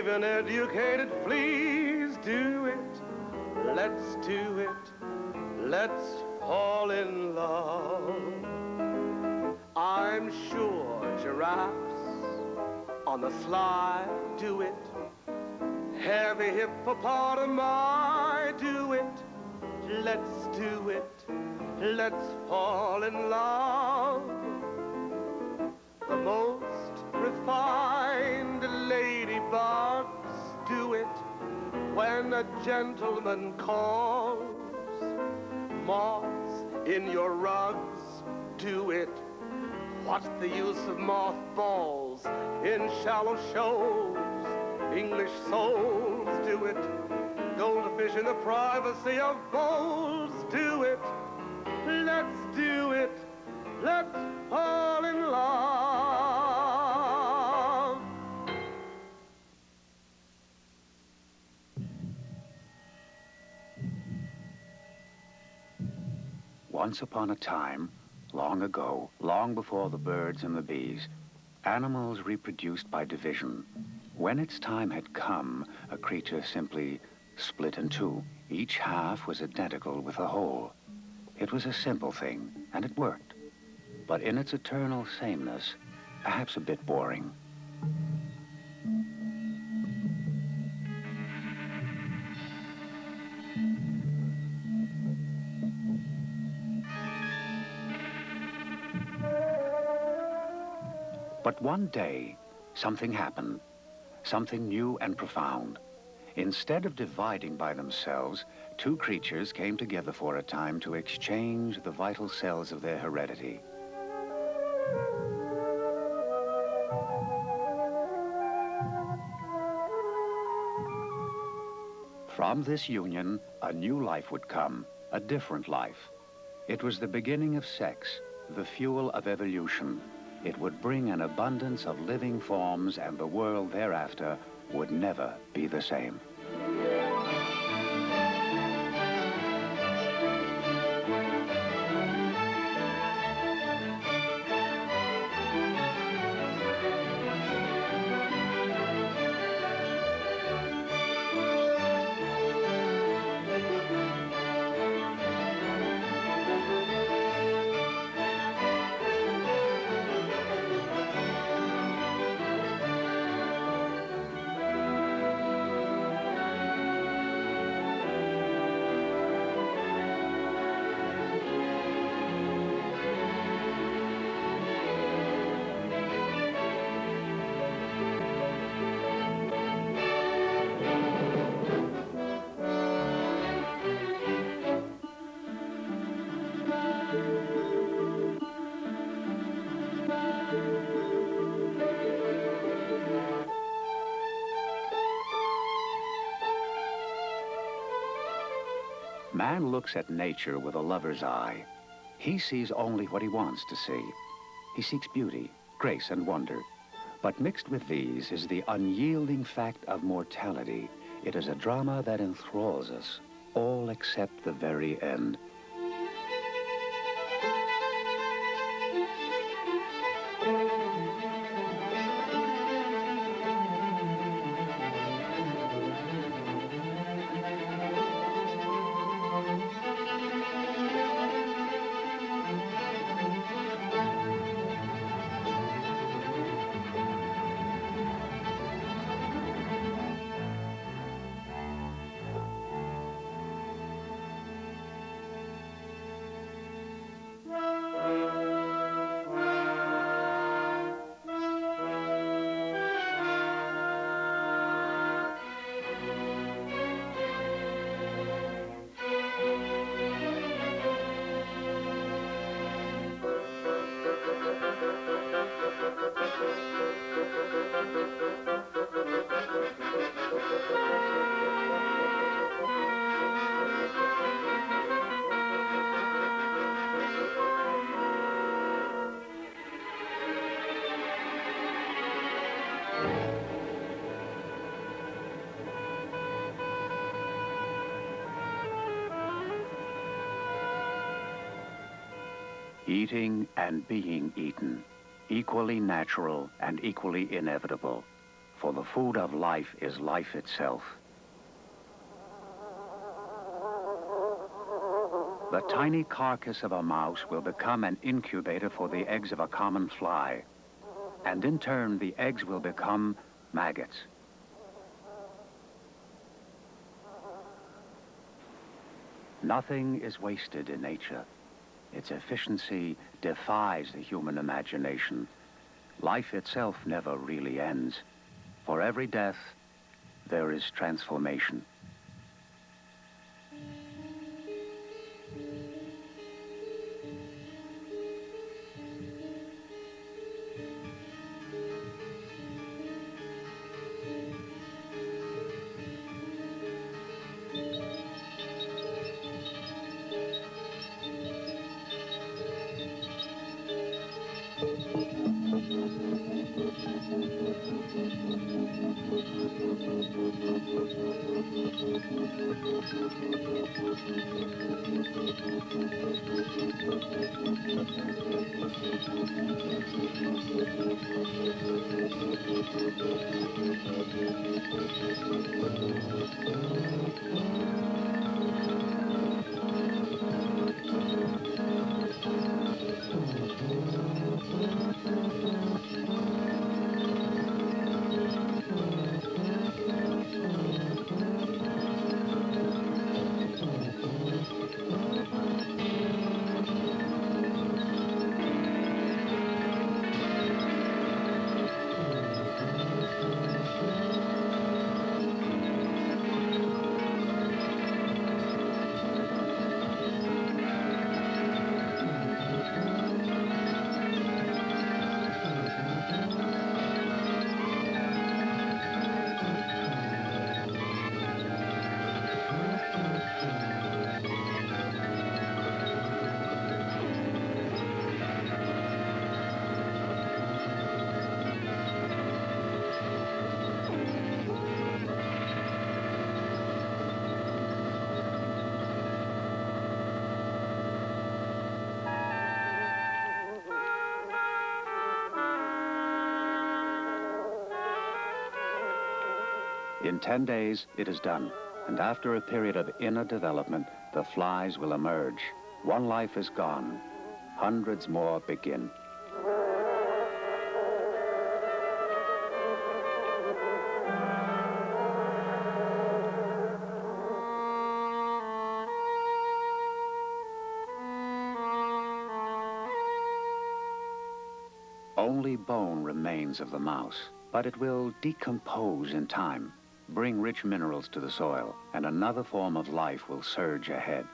even educated fleas do it. Let's do it. Let's fall in love. I'm sure giraffes on the sly do it. Heavy hippopotami do it. Let's do it. Let's fall in love. The most refined ladybugs do it when a gentleman calls. Moths in your rugs do it. What's the use of mothballs in shallow shoals? English souls do it. Goldfish in the privacy of bowls do it. Let's do it. Let's fall in love. Once upon a time, long ago, long before the birds and the bees, animals reproduced by division. When its time had come, a creature simply split in two. Each half was identical with the whole. It was a simple thing, and it worked. But in its eternal sameness, perhaps a bit boring. But one day, something happened. Something new and profound. Instead of dividing by themselves, two creatures came together for a time to exchange the vital cells of their heredity. From this union, a new life would come, a different life. It was the beginning of sex, the fuel of evolution. It would bring an abundance of living forms, and the world thereafter would never be the same. Man looks at nature with a lover's eye. He sees only what he wants to see. He seeks beauty, grace, and wonder. But mixed with these is the unyielding fact of mortality. It is a drama that enthralls us, all except the very end. Eating and being eaten, equally natural and equally inevitable. for the food of life is life itself. The tiny carcass of a mouse will become an incubator for the eggs of a common fly, and in turn the eggs will become maggots. Nothing is wasted in nature. Its efficiency defies the human imagination. Life itself never really ends. For every death, there is transformation. In 10 days, it is done. And after a period of inner development, the flies will emerge. One life is gone. Hundreds more begin. Only bone remains of the mouse, but it will decompose in time, bring rich minerals to the soil, and another form of life will surge ahead.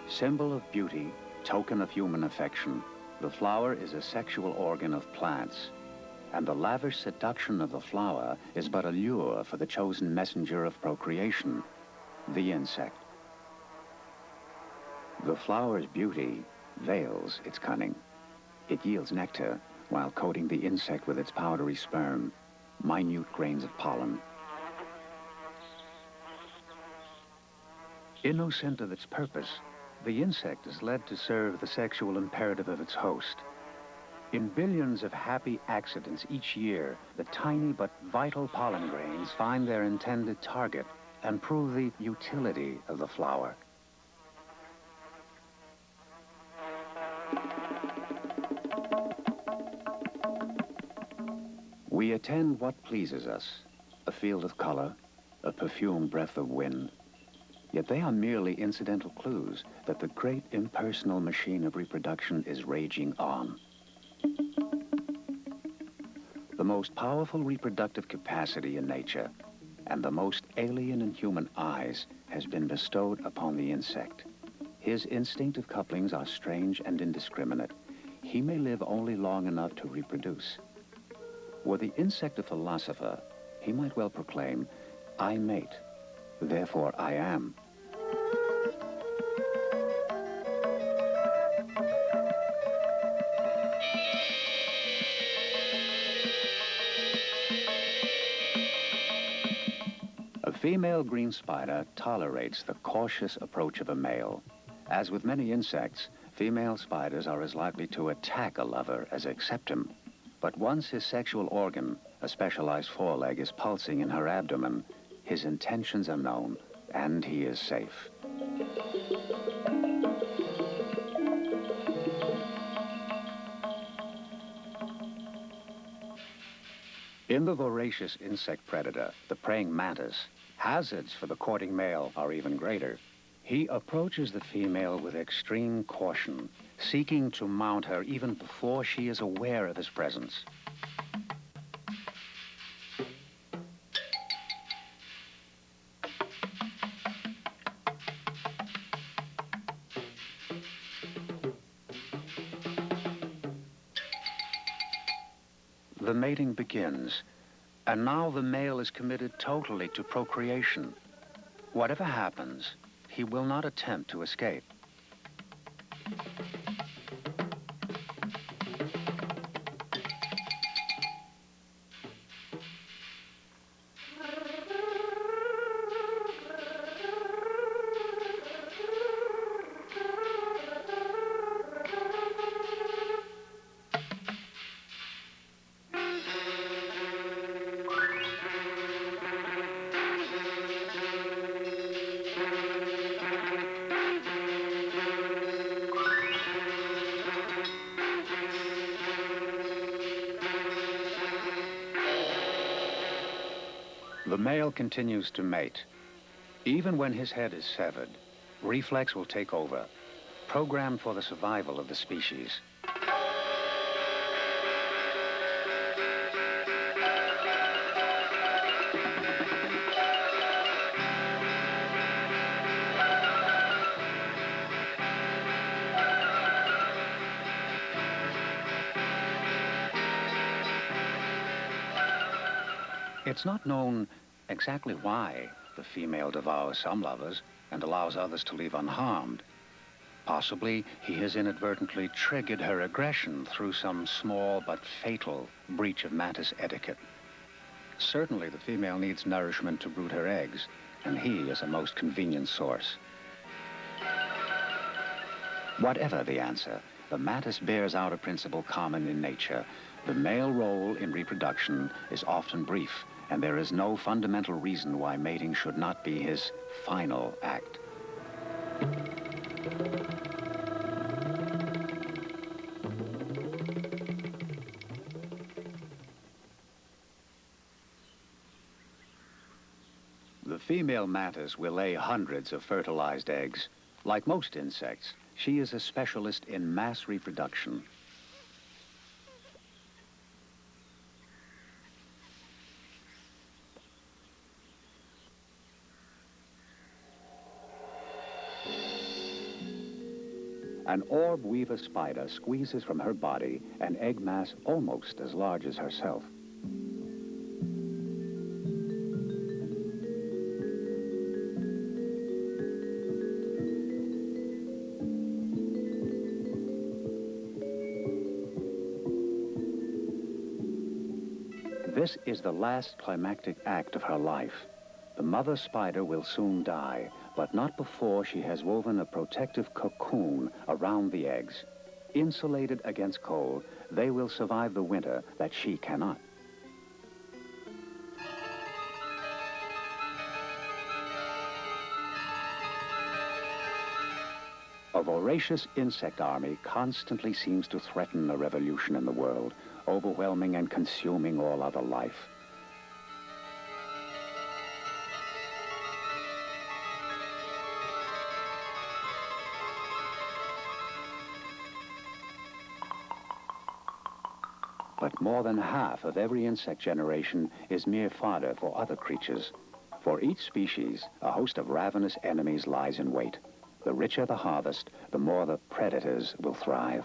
Symbol of beauty, token of human affection, the flower is a sexual organ of plants, and the lavish seduction of the flower is but a lure for the chosen messenger of procreation, the insect. The flower's beauty veils its cunning. It yields nectar while coating the insect with its powdery sperm, minute grains of pollen. Innocent of its purpose, the insect is led to serve the sexual imperative of its host. In billions of happy accidents each year, the tiny but vital pollen grains find their intended target and prove the utility of the flower. We attend what pleases us, a field of color, a perfumed breath of wind. Yet they are merely incidental clues that the great impersonal machine of reproduction is raging on. The most powerful reproductive capacity in nature and the most alien in human eyes has been bestowed upon the insect. His instinctive couplings are strange and indiscriminate. He may live only long enough to reproduce. Were the insect a philosopher, he might well proclaim, "I mate, therefore I am." A female green spider tolerates the cautious approach of a male. As with many insects, female spiders are as likely to attack a lover as accept him. But once his sexual organ, a specialized foreleg, is pulsing in her abdomen, his intentions are known, and he is safe. In the voracious insect predator, the praying mantis, hazards for the courting male are even greater. He approaches the female with extreme caution, seeking to mount her even before she is aware of his presence. The mating begins, and now the male is committed totally to procreation. Whatever happens, he will not attempt to escape. The male continues to mate. Even when his head is severed, reflex will take over, programmed for the survival of the species. It's not known exactly why the female devours some lovers and allows others to leave unharmed. Possibly he has inadvertently triggered her aggression through some small but fatal breach of mantis etiquette. Certainly the female needs nourishment to brood her eggs, and he is a most convenient source. Whatever the answer, the mantis bears out a principle common in nature. The male role in reproduction is often brief, and there is no fundamental reason why mating should not be his final act. The female mantis will lay hundreds of fertilized eggs. Like most insects, she is a specialist in mass reproduction. An orb weaver spider squeezes from her body an egg mass almost as large as herself. This is the last climactic act of her life. The mother spider will soon die, but not before she has woven a protective cocoon around the eggs. Insulated against cold, they will survive the winter that she cannot. A voracious insect army constantly seems to threaten a revolution in the world, overwhelming and consuming all other life. But more than half of every insect generation is mere fodder for other creatures. For each species, a host of ravenous enemies lies in wait. The richer the harvest, the more the predators will thrive.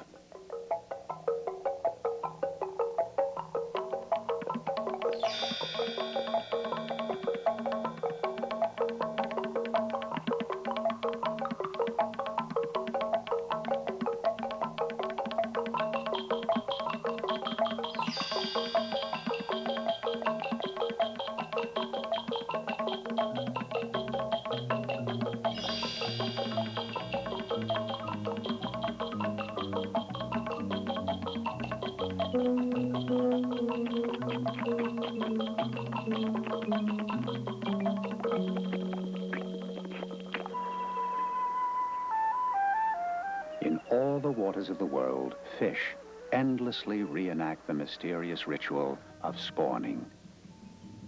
In all the waters of the world, fish endlessly reenact the mysterious ritual of spawning.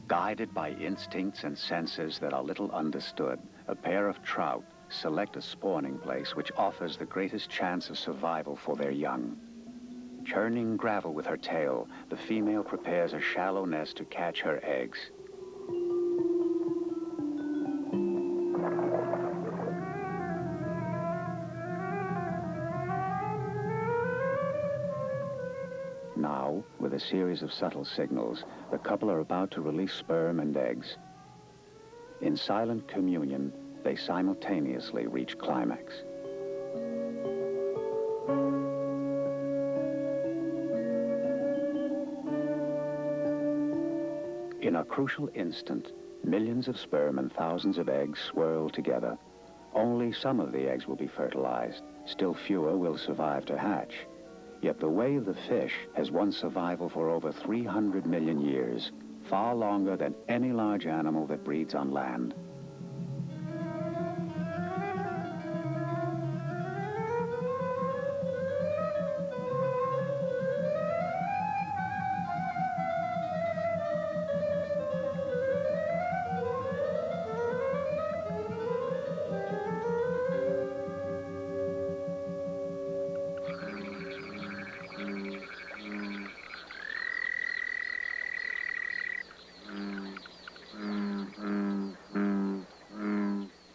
Guided by instincts and senses that are little understood, a pair of trout select a spawning place which offers the greatest chance of survival for their young. Churning gravel with her tail, the female prepares a shallow nest to catch her eggs. Now, with a series of subtle signals, the couple are about to release sperm and eggs. In silent communion, they simultaneously reach climax. In a crucial instant, millions of sperm and thousands of eggs swirl together. Only some of the eggs will be fertilized. Still fewer will survive to hatch. Yet the way of the fish has won survival for over 300 million years, far longer than any large animal that breeds on land.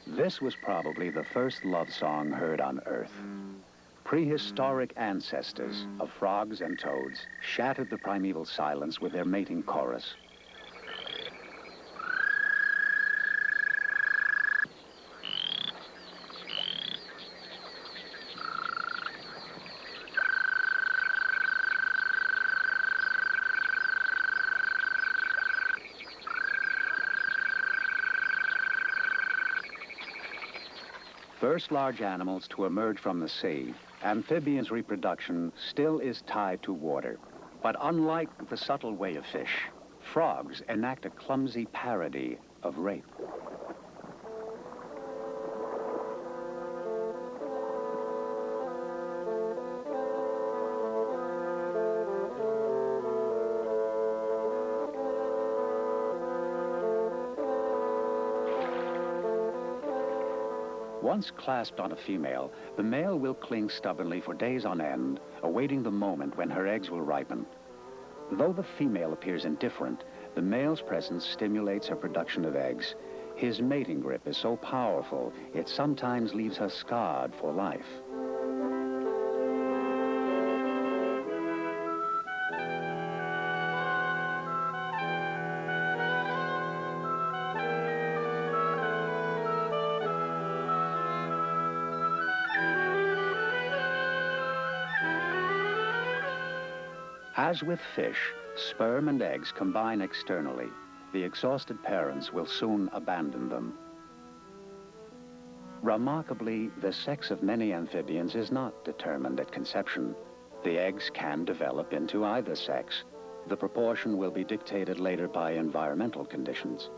This was probably the first love song heard on Earth. Prehistoric ancestors of frogs and toads shattered the primeval silence with their mating chorus. First large animals to emerge from the sea, amphibians' reproduction still is tied to water. But unlike the subtle way of fish, frogs enact a clumsy parody of rape. Once clasped on a female, the male will cling stubbornly for days on end, awaiting the moment when her eggs will ripen. Though the female appears indifferent, the male's presence stimulates her production of eggs. His mating grip is so powerful, it sometimes leaves her scarred for life. As with fish, sperm and eggs combine externally. The exhausted parents will soon abandon them. Remarkably, the sex of many amphibians is not determined at conception. The eggs can develop into either sex. The proportion will be dictated later by environmental conditions.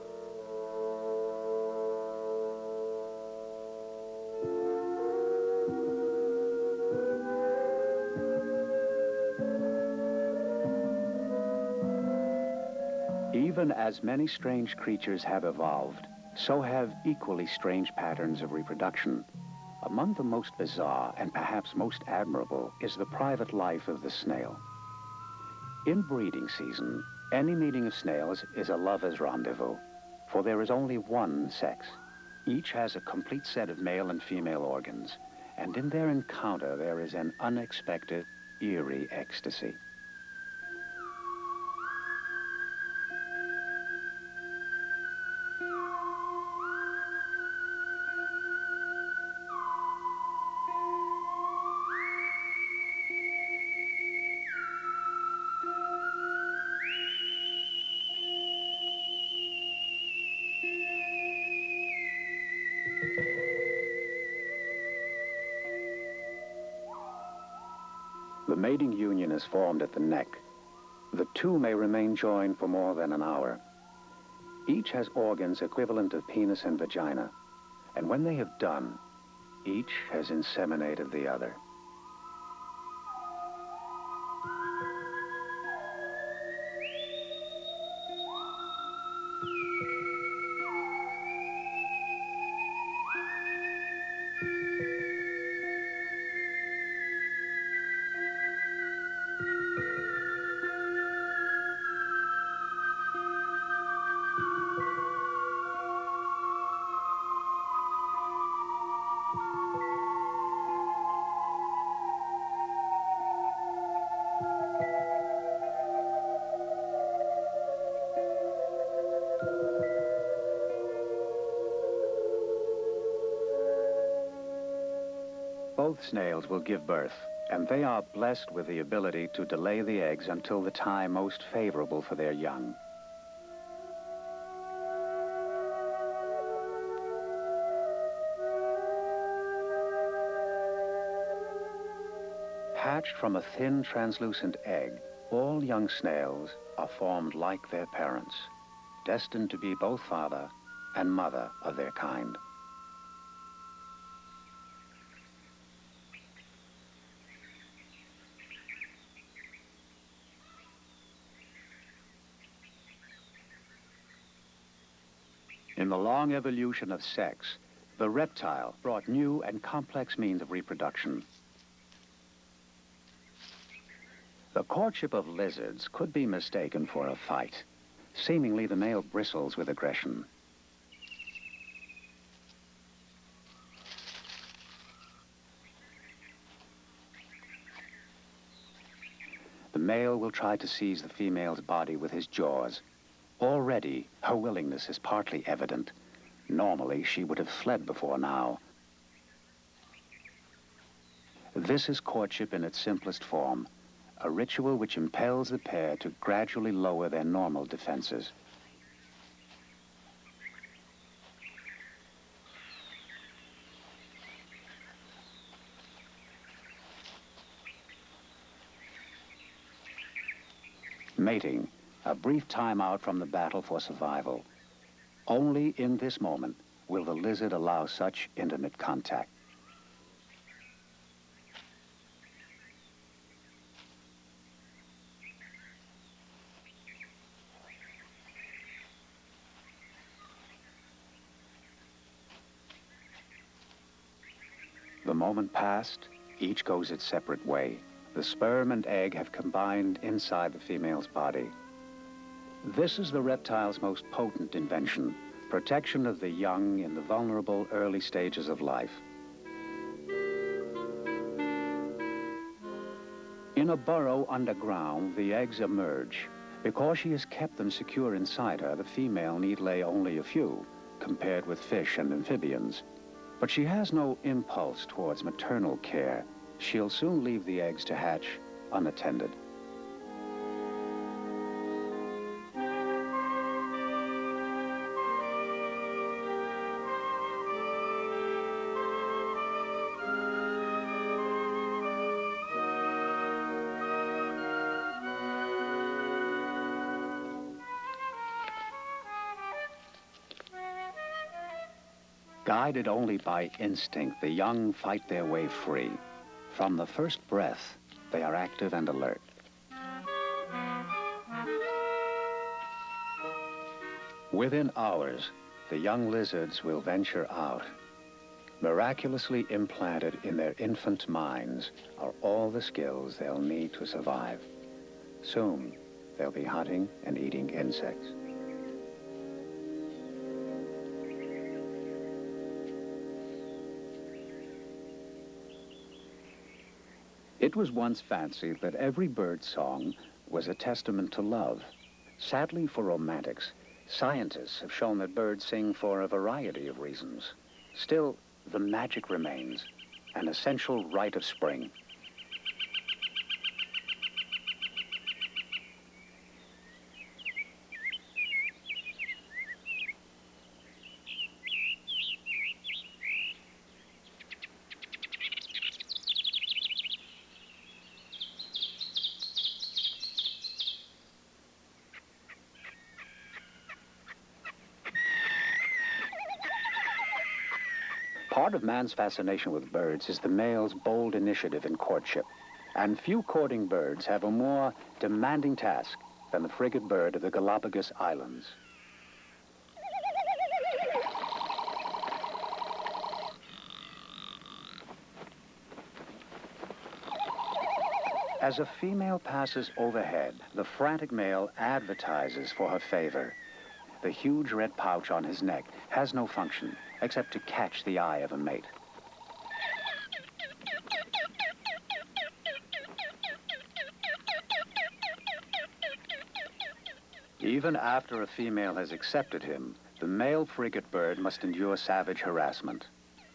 Even as many strange creatures have evolved, so have equally strange patterns of reproduction. Among the most bizarre and perhaps most admirable is the private life of the snail. In breeding season, any meeting of snails is a lover's rendezvous, for there is only one sex. Each has a complete set of male and female organs, and in their encounter there is an unexpected, eerie ecstasy. The mating union is formed at the neck. The two may remain joined for more than an hour. Each has organs equivalent of penis and vagina, and when they have done, each has inseminated the other. Both snails will give birth, and they are blessed with the ability to delay the eggs until the time most favorable for their young. Hatched from a thin, translucent egg, all young snails are formed like their parents, destined to be both father and mother of their kind. In the long evolution of sex, the reptile brought new and complex means of reproduction. The courtship of lizards could be mistaken for a fight. Seemingly, the male bristles with aggression. The male will try to seize the female's body with his jaws. Already, her willingness is partly evident. Normally, she would have fled before now. This is courtship in its simplest form, a ritual which impels the pair to gradually lower their normal defenses. Mating, a brief time out from the battle for survival. Only in this moment will the lizard allow such intimate contact. The moment passed, each goes its separate way. The sperm and egg have combined inside the female's body. This is the reptile's most potent invention, protection of the young in the vulnerable early stages of life. In a burrow underground, the eggs emerge. Because she has kept them secure inside her, the female need lay only a few, compared with fish and amphibians. But she has no impulse towards maternal care. She'll soon leave the eggs to hatch unattended. Guided only by instinct, the young fight their way free. From the first breath, they are active and alert. Within hours, the young lizards will venture out. Miraculously implanted in their infant minds are all the skills they'll need to survive. Soon, they'll be hunting and eating insects. It was once fancied that every bird song was a testament to love. Sadly for romantics, scientists have shown that birds sing for a variety of reasons. Still, the magic remains, an essential rite of spring. Part of man's fascination with birds is the male's bold initiative in courtship. And few courting birds have a more demanding task than the frigate bird of the Galapagos Islands. As a female passes overhead, the frantic male advertises for her favor. The huge red pouch on his neck has no function except to catch the eye of a mate. Even after a female has accepted him, the male frigate bird must endure savage harassment.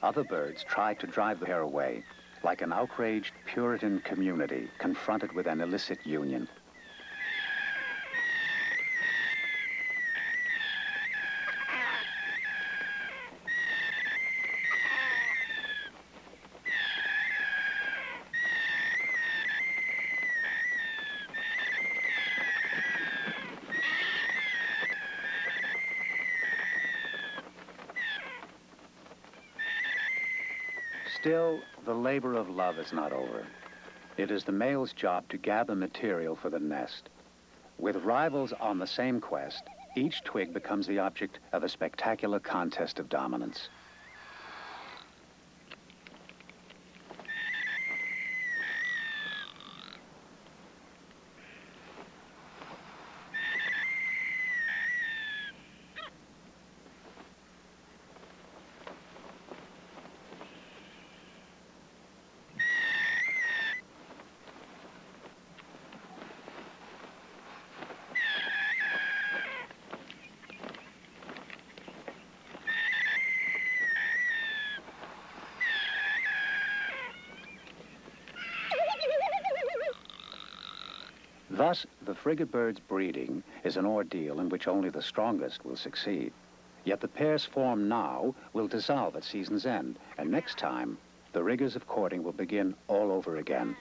Other birds try to drive the pair away, like an outraged Puritan community confronted with an illicit union. Still, the labor of love is not over. It is the male's job to gather material for the nest. With rivals on the same quest, each twig becomes the object of a spectacular contest of dominance. Thus, the frigate bird's breeding is an ordeal in which only the strongest will succeed. Yet the pairs formed now will dissolve at season's end, and next time, the rigors of courting will begin all over again.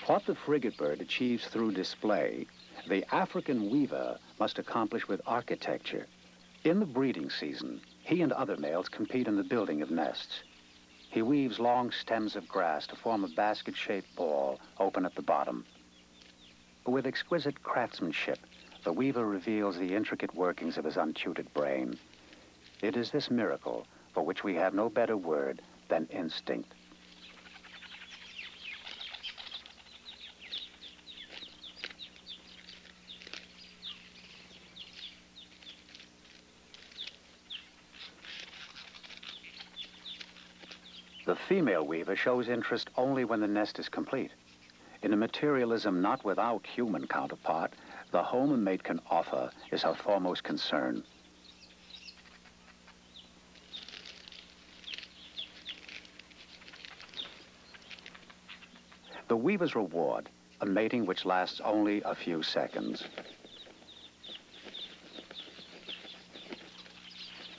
What the frigate bird achieves through display, the African weaver must accomplish with architecture. In the breeding season, he and other males compete in the building of nests. He weaves long stems of grass to form a basket-shaped ball open at the bottom. With exquisite craftsmanship, the weaver reveals the intricate workings of his untutored brain. It is this miracle for which we have no better word than instinct. The female weaver shows interest only when the nest is complete. In a materialism not without human counterpart, the home a mate can offer is her foremost concern. The weaver's reward, a mating which lasts only a few seconds.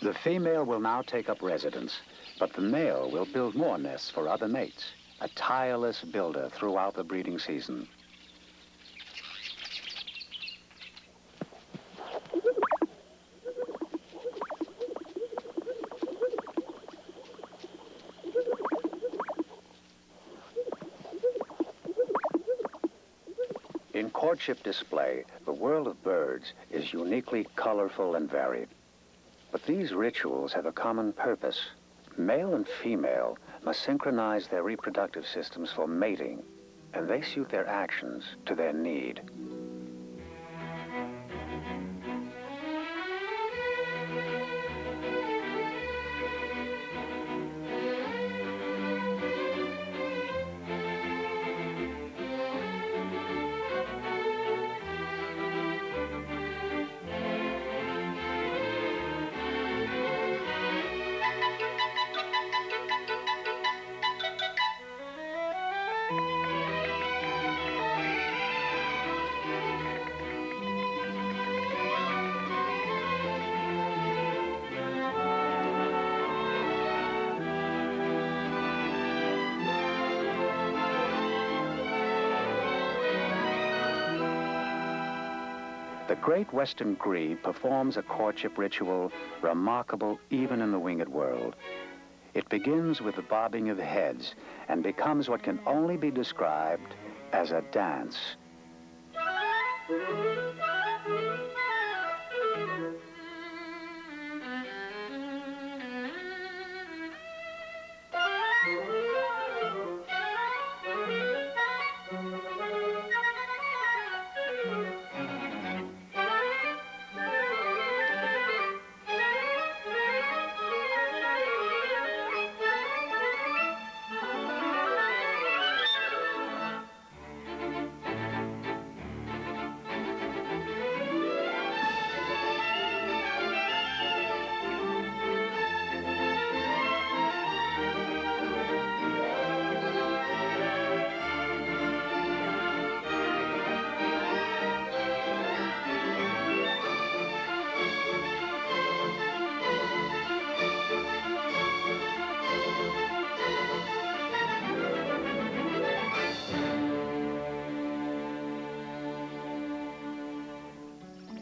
The female will now take up residence, but the male will build more nests for other mates, a tireless builder throughout the breeding season. In courtship display, the world of birds is uniquely colorful and varied. But these rituals have a common purpose. Male and female must synchronize their reproductive systems for mating, and they suit their actions to their need. The great western grebe performs a courtship ritual remarkable even in the winged world. It begins with the bobbing of heads and becomes what can only be described as a dance.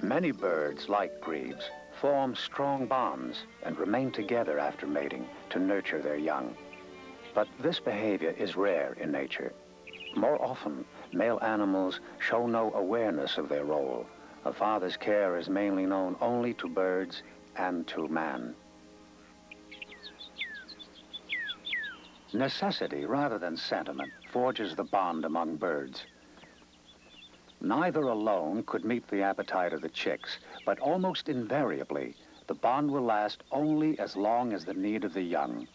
Many birds, like grebes, form strong bonds and remain together after mating to nurture their young. But this behavior is rare in nature. More often, male animals show no awareness of their role. A father's care is mainly known only to birds and to man. Necessity, rather than sentiment, forges the bond among birds. Neither alone could meet the appetite of the chicks, but almost invariably, the bond will last only as long as the need of the young.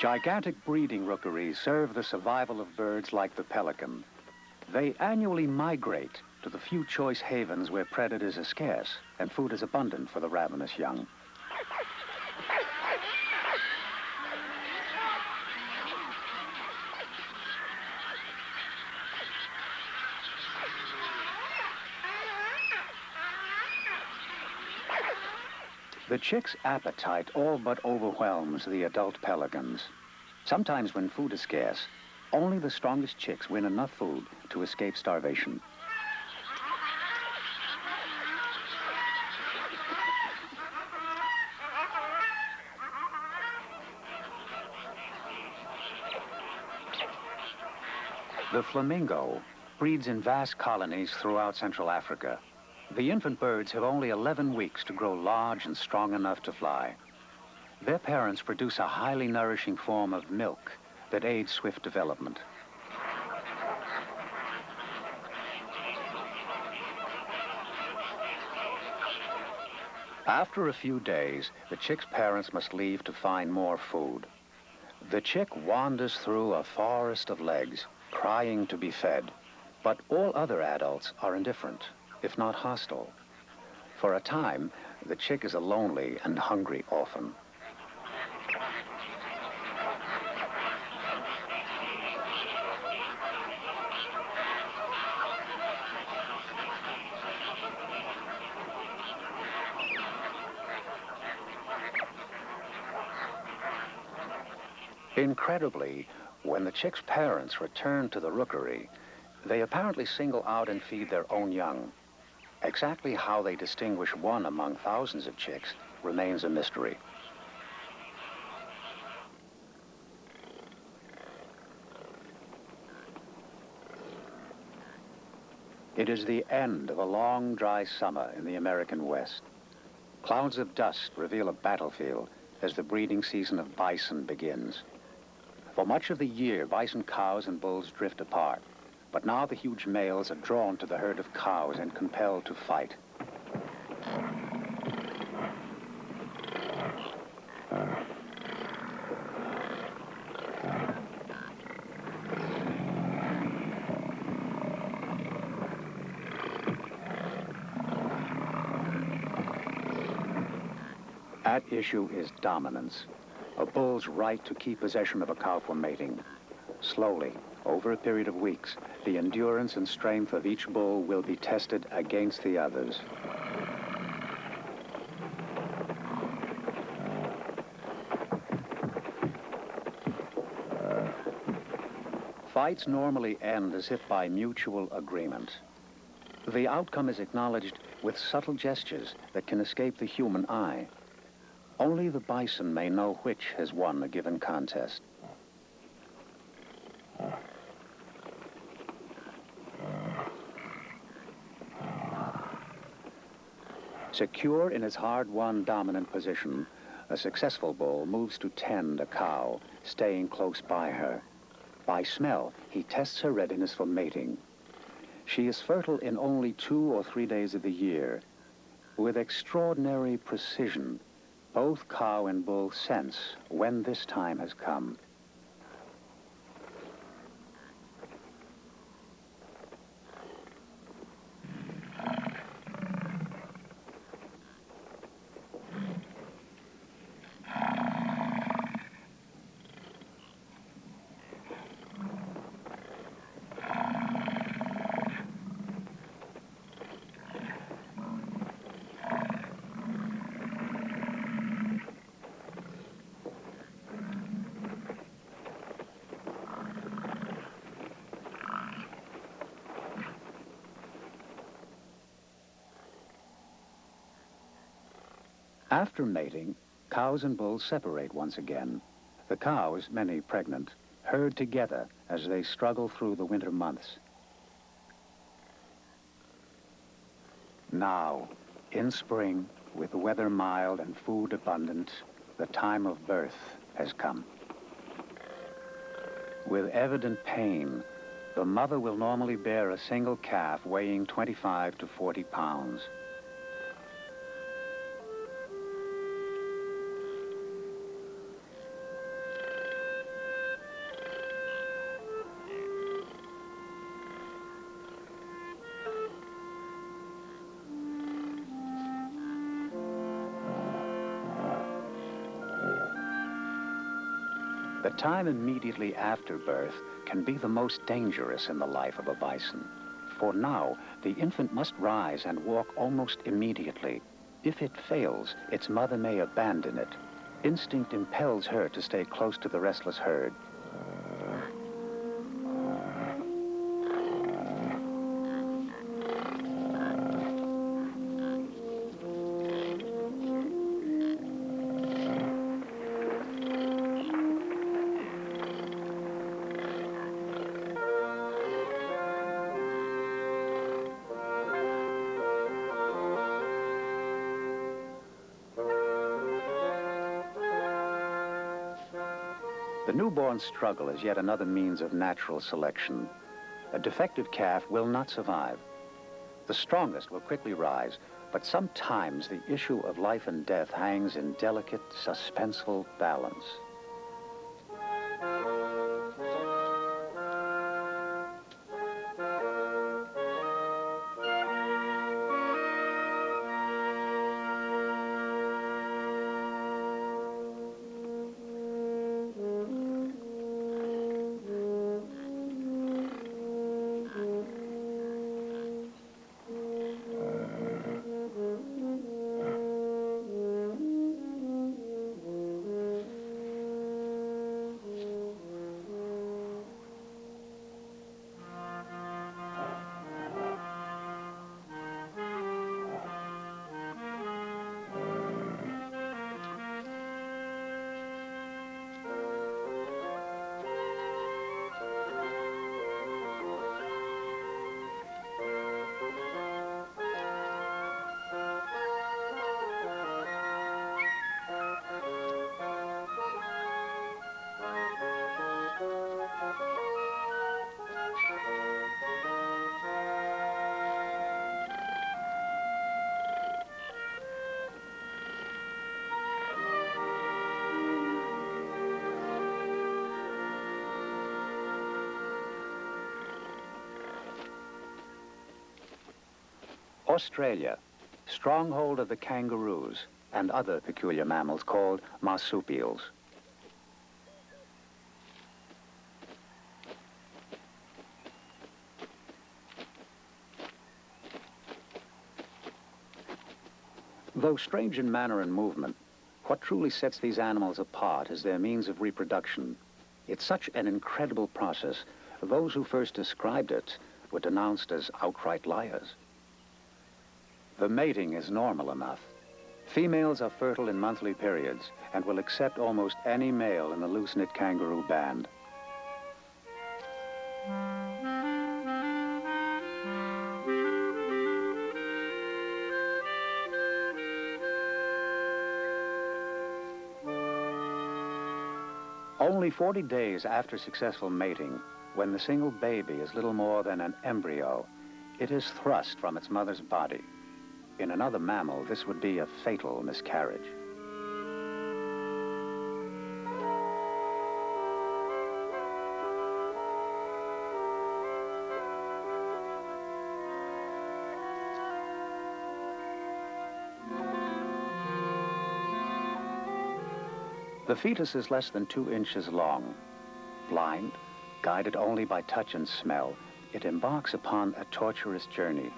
Gigantic breeding rookeries serve the survival of birds like the pelican. They annually migrate to the few choice havens where predators are scarce and food is abundant for the ravenous young. The chick's appetite all but overwhelms the adult pelicans. Sometimes when food is scarce, only the strongest chicks win enough food to escape starvation. The flamingo breeds in vast colonies throughout Central Africa. The infant birds have only 11 weeks to grow large and strong enough to fly. Their parents produce a highly nourishing form of milk that aids swift development. After a few days, the chick's parents must leave to find more food. The chick wanders through a forest of legs, crying to be fed, but all other adults are indifferent, if not hostile. For a time, the chick is a lonely and hungry orphan. Incredibly, when the chick's parents return to the rookery, They apparently single out and feed their own young. Exactly how they distinguish one among thousands of chicks remains a mystery. It is the end of a long, dry summer in the American West. Clouds of dust reveal a battlefield as the breeding season of bison begins. For much of the year, bison cows and bulls drift apart. But now the huge males are drawn to the herd of cows and compelled to fight. At issue is dominance, a bull's right to keep possession of a cow for mating. Slowly, over a period of weeks, the endurance and strength of each bull will be tested against the others. Fights normally end as if by mutual agreement. The outcome is acknowledged with subtle gestures that can escape the human eye. Only the bison may know which has won a given contest. Secure in his hard-won dominant position, a successful bull moves to tend a cow, staying close by her. By smell, he tests her readiness for mating. She is fertile in only 2 or 3 days of the year. With extraordinary precision, both cow and bull sense when this time has come. After mating, cows and bulls separate once again. The cows, many pregnant, herd together as they struggle through the winter months. Now, in spring, with weather mild and food abundant, the time of birth has come. With evident pain, the mother will normally bear a single calf weighing 25 to 40 pounds. The time immediately after birth can be the most dangerous in the life of a bison. For now, the infant must rise and walk almost immediately. If it fails, its mother may abandon it. Instinct impels her to stay close to the restless herd. The newborn struggle is yet another means of natural selection. A defective calf will not survive. The strongest will quickly rise, but sometimes the issue of life and death hangs in delicate, suspenseful balance. Australia, stronghold of the kangaroos and other peculiar mammals called marsupials. Though strange in manner and movement, what truly sets these animals apart is their means of reproduction. It's such an incredible process, those who first described it were denounced as outright liars. The mating is normal enough. Females are fertile in monthly periods and will accept almost any male in the loose-knit kangaroo band. Only 40 days after successful mating, when the single baby is little more than an embryo, it is thrust from its mother's body. In another mammal, this would be a fatal miscarriage. The fetus is less than 2 inches long. Blind, guided only by touch and smell, it embarks upon a torturous journey,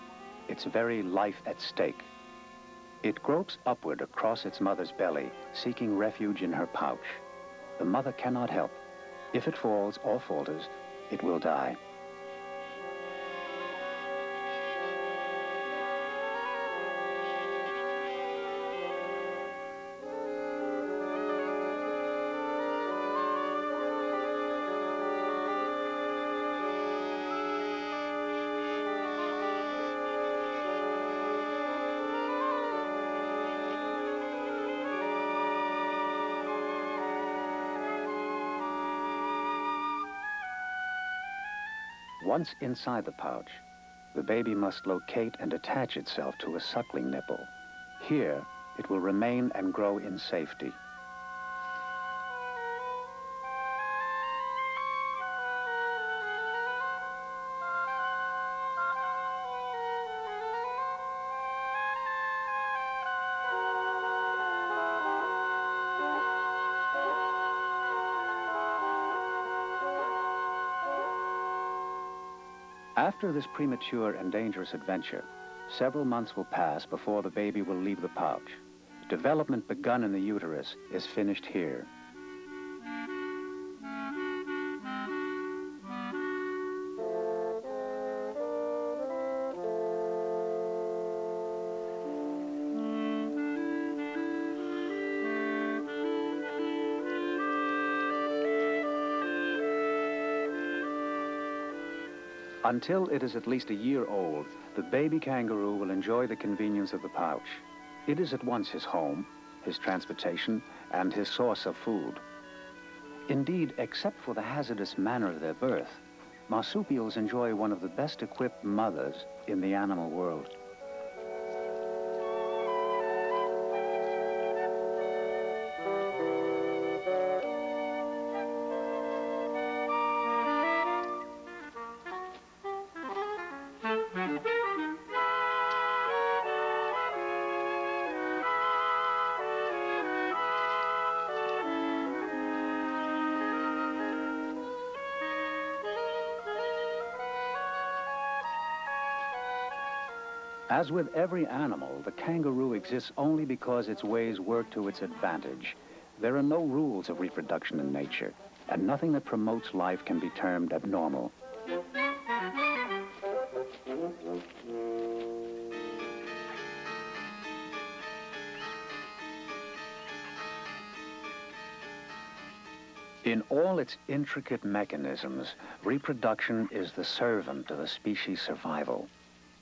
its very life at stake. It gropes upward across its mother's belly, seeking refuge in her pouch. The mother cannot help. If it falls or falters, it will die. Once inside the pouch, the baby must locate and attach itself to a suckling nipple. Here, it will remain and grow in safety. After this premature and dangerous adventure, several months will pass before the baby will leave the pouch. Development begun in the uterus is finished here. Until it is at least a year old, the baby kangaroo will enjoy the convenience of the pouch. It is at once his home, his transportation, and his source of food. Indeed, except for the hazardous manner of their birth, marsupials enjoy one of the best equipped mothers in the animal world. As with every animal, the kangaroo exists only because its ways work to its advantage. There are no rules of reproduction in nature, and nothing that promotes life can be termed abnormal. In all its intricate mechanisms, reproduction is the servant of a species' survival.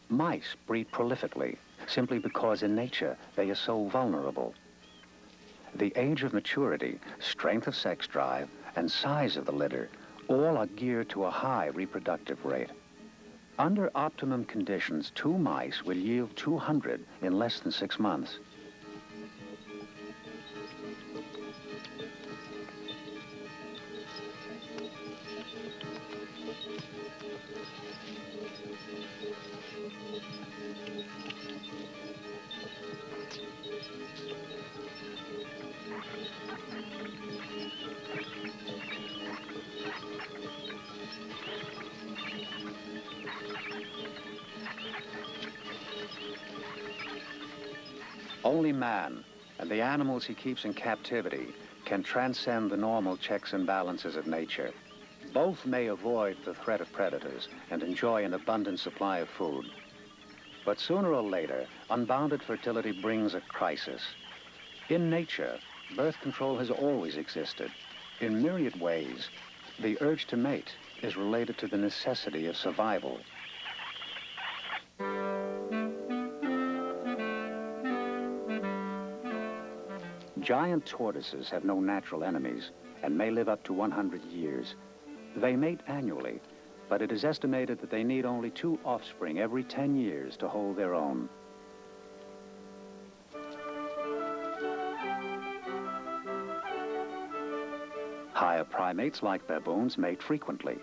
Mice breed prolifically, simply because in nature they are so vulnerable. The age of maturity, strength of sex drive, and size of the litter all are geared to a high reproductive rate. Under optimum conditions, 2 mice will yield 200 in less than 6 months. Only man and the animals he keeps in captivity can transcend the normal checks and balances of nature. Both may avoid the threat of predators and enjoy an abundant supply of food. But sooner or later, unbounded fertility brings a crisis. In nature, birth control has always existed. In myriad ways, the urge to mate is related to the necessity of survival. Giant tortoises have no natural enemies and may live up to 100 years. They mate annually, but it is estimated that they need only 2 offspring every 10 years to hold their own. Higher primates, like baboons, mate frequently,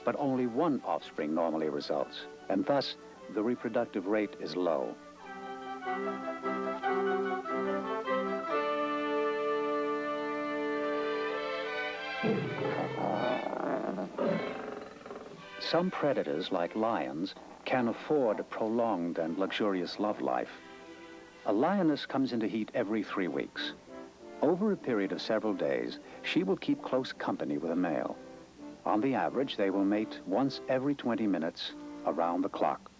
but only 1 offspring normally results, and thus the reproductive rate is low. Some predators, like lions, can afford a prolonged and luxurious love life. A lioness comes into heat every 3 weeks. Over a period of several days, she will keep close company with a male. On the average, they will mate once every 20 minutes around the clock.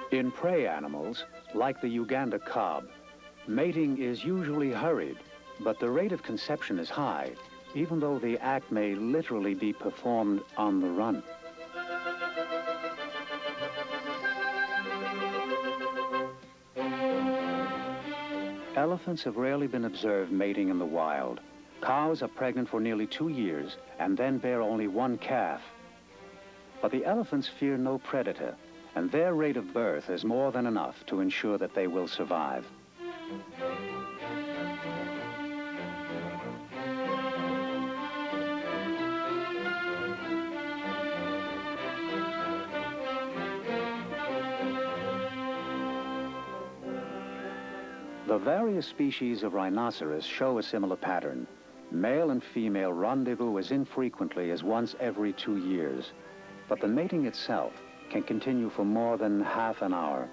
In prey animals, like the Uganda cob, mating is usually hurried, but the rate of conception is high, even though the act may literally be performed on the run. Elephants have rarely been observed mating in the wild. Cows are pregnant for nearly 2 years and then bear only 1 calf. But the elephants fear no predator, and their rate of birth is more than enough to ensure that they will survive. The various species of rhinoceros show a similar pattern. Male and female rendezvous as infrequently as once every 2 years, but the mating itself can continue for more than half an hour.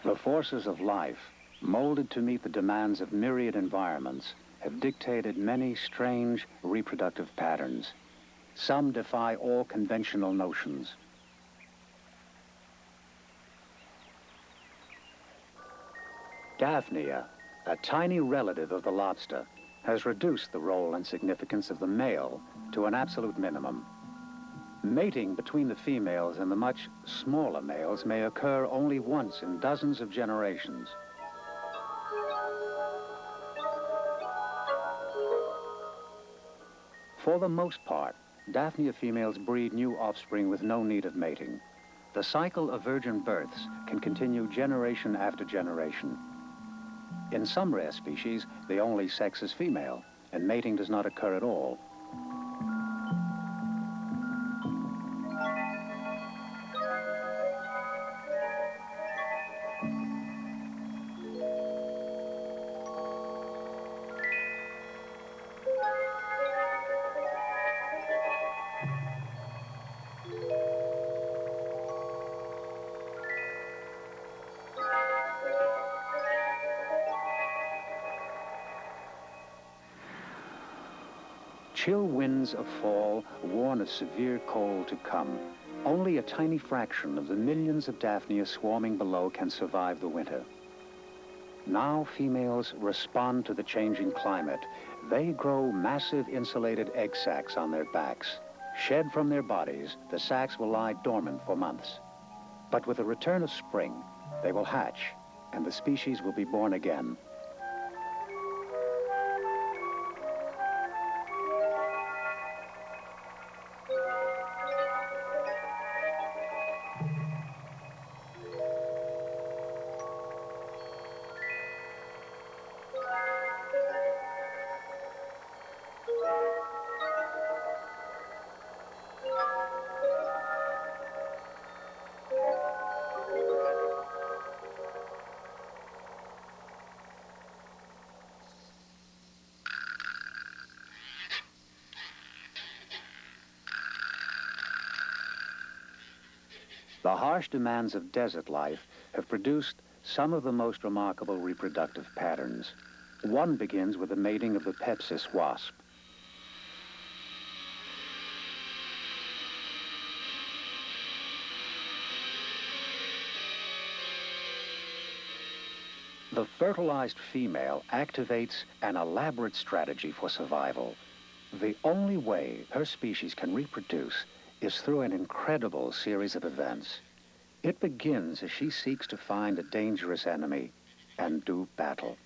The forces of life, molded to meet the demands of myriad environments, have dictated many strange reproductive patterns. Some defy all conventional notions. Daphnia, a tiny relative of the lobster, has reduced the role and significance of the male to an absolute minimum. Mating between the females and the much smaller males may occur only once in dozens of generations. For the most part, Daphnia females breed new offspring with no need of mating. The cycle of virgin births can continue generation after generation. In some rare species, the only sex is female, and mating does not occur at all. chill winds of fall warn of severe cold to come. Only a tiny fraction of the millions of Daphnia swarming below can survive the winter. Now females respond to the changing climate. They grow massive insulated egg sacs on their backs. Shed from their bodies, the sacs will lie dormant for months. But with the return of spring, they will hatch, and the species will be born again. The harsh demands of desert life have produced some of the most remarkable reproductive patterns. One begins with the mating of the Pepsis wasp. The fertilized female activates an elaborate strategy for survival. The only way her species can reproduce is through an incredible series of events. It begins as she seeks to find a dangerous enemy and do battle.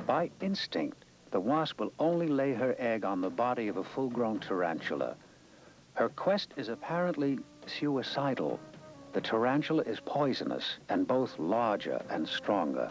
By instinct, the wasp will only lay her egg on the body of a full-grown tarantula. Her quest is apparently suicidal. The tarantula is poisonous and both larger and stronger.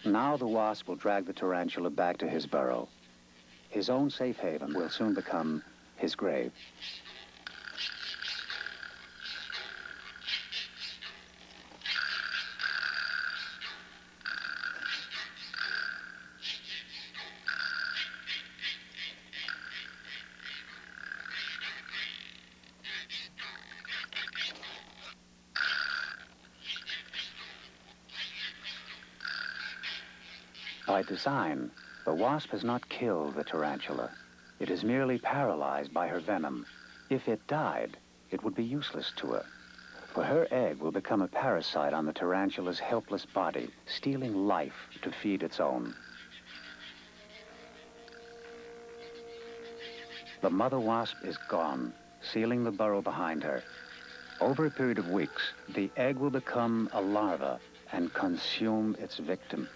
Now the wasp will drag the tarantula back to his burrow. His own safe haven will soon become his grave. By design, the wasp has not killed the tarantula. It is merely paralyzed by her venom. If it died, it would be useless to her, for her egg will become a parasite on the tarantula's helpless body, stealing life to feed its own. The mother wasp is gone, sealing the burrow behind her. Over a period of weeks, the egg will become a larva and consume its victim.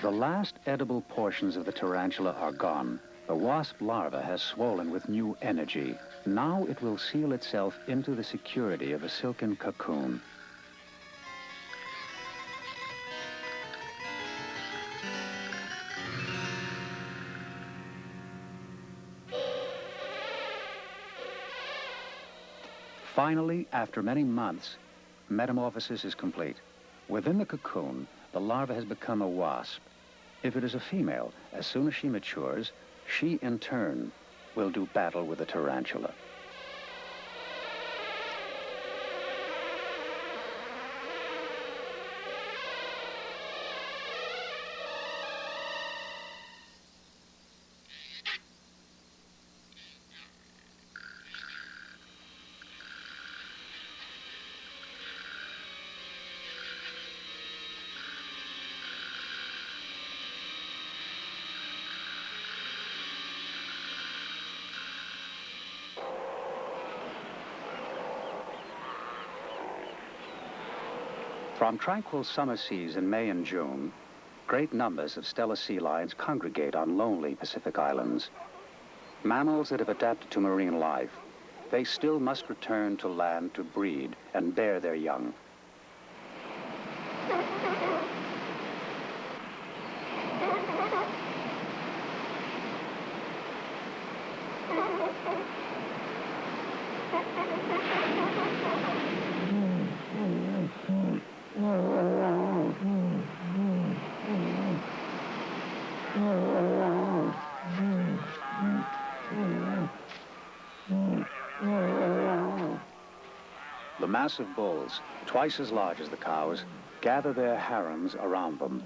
The last edible portions of the tarantula are gone. The wasp larva has swollen with new energy. Now it will seal itself into the security of a silken cocoon. Finally, after many months, metamorphosis is complete. Within the cocoon, the larva has become a wasp. If it is a female, as soon as she matures, she in turn will do battle with the tarantula. From tranquil summer seas in May and June, great numbers of Steller sea lions congregate on lonely Pacific islands. Mammals that have adapted to marine life, they still must return to land to breed and bear their young. The massive bulls, twice as large as the cows, gather their harems around them.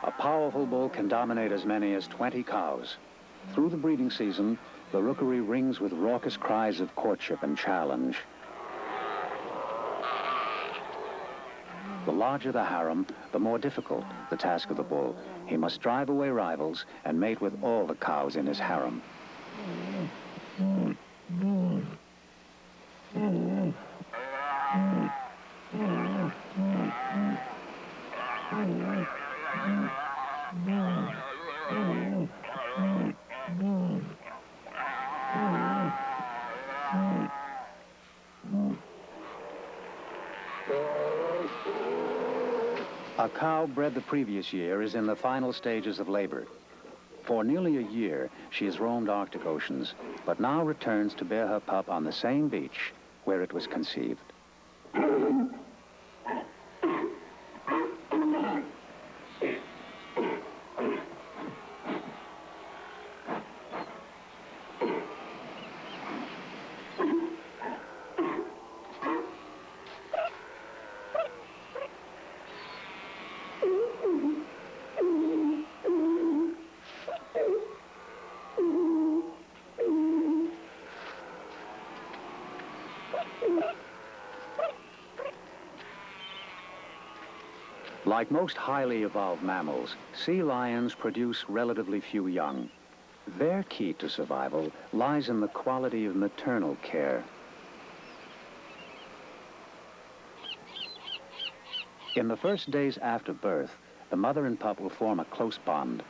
A powerful bull can dominate as many as 20 cows. Through the breeding season, the rookery rings with raucous cries of courtship and challenge. The larger the harem, the more difficult the task of the bull. He must drive away rivals and mate with all the cows in his harem. A cow bred the previous year is in the final stages of labor. For nearly a year, she has roamed Arctic oceans, but now returns to bear her pup on the same beach where it was conceived. Like most highly evolved mammals, sea lions produce relatively few young. Their key to survival lies in the quality of maternal care. In the first days after birth, the mother and pup will form a close bond.